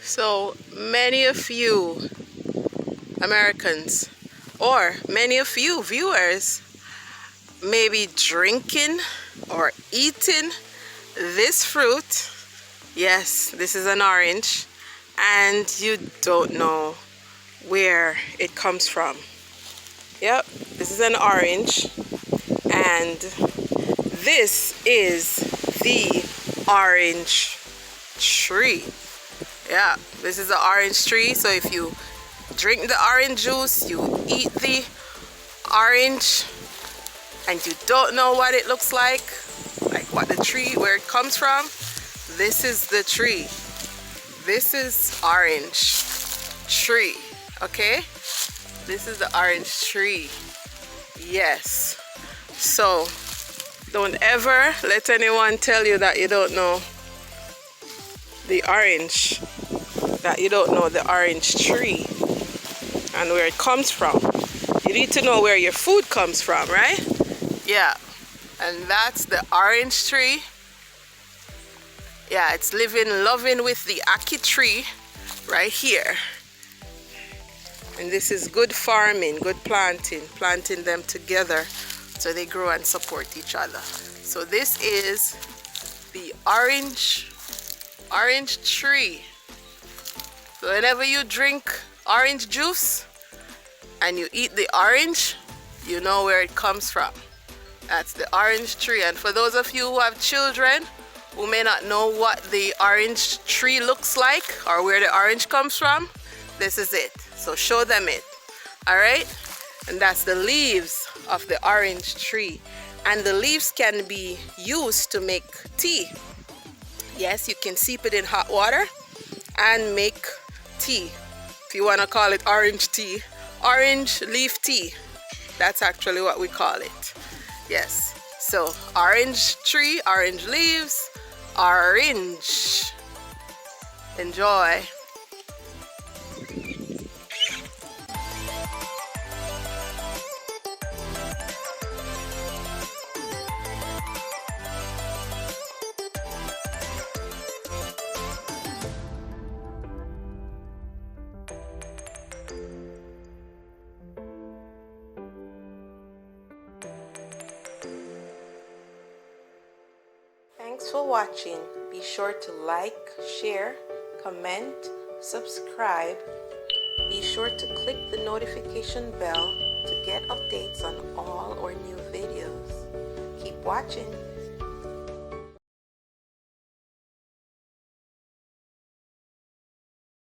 So many of you Americans, or many of you viewers, may be drinking or eating this fruit. Yes, this is an orange, and you don't know where it comes from. Yep, this is an orange, and this is the orange tree. Yeah, this is the orange tree. So if you drink the orange juice, you eat the orange, and you don't know what it looks like what the tree, where it comes from, this is the tree. This is orange tree, okay? This is the orange tree. Yes. So don't ever let anyone tell you that you don't know the orange, that you don't know the orange tree and where it comes from. You need to know where your food comes from, right? Yeah. And that's the orange tree. Yeah, it's living, loving with the ackee tree right here. And this is good farming, good planting them together so they grow and support each other. So this is the orange tree. So whenever you drink orange juice and you eat the orange, you know where it comes from. That's the orange tree. And for those of you who have children who may not know what the orange tree looks like or where the orange comes from, this is it. So show them it. All right? And that's the leaves of the orange tree. And the leaves can be used to make tea. Yes, you can steep it in hot water and make tea. If you want to call it orange tea, orange leaf tea. That's actually what we call it. Yes. So orange tree, orange leaves, orange. Enjoy. Thanks for watching. Be sure to like, share, comment, subscribe. Be sure to click the notification bell to get updates on all our new videos. Keep watching.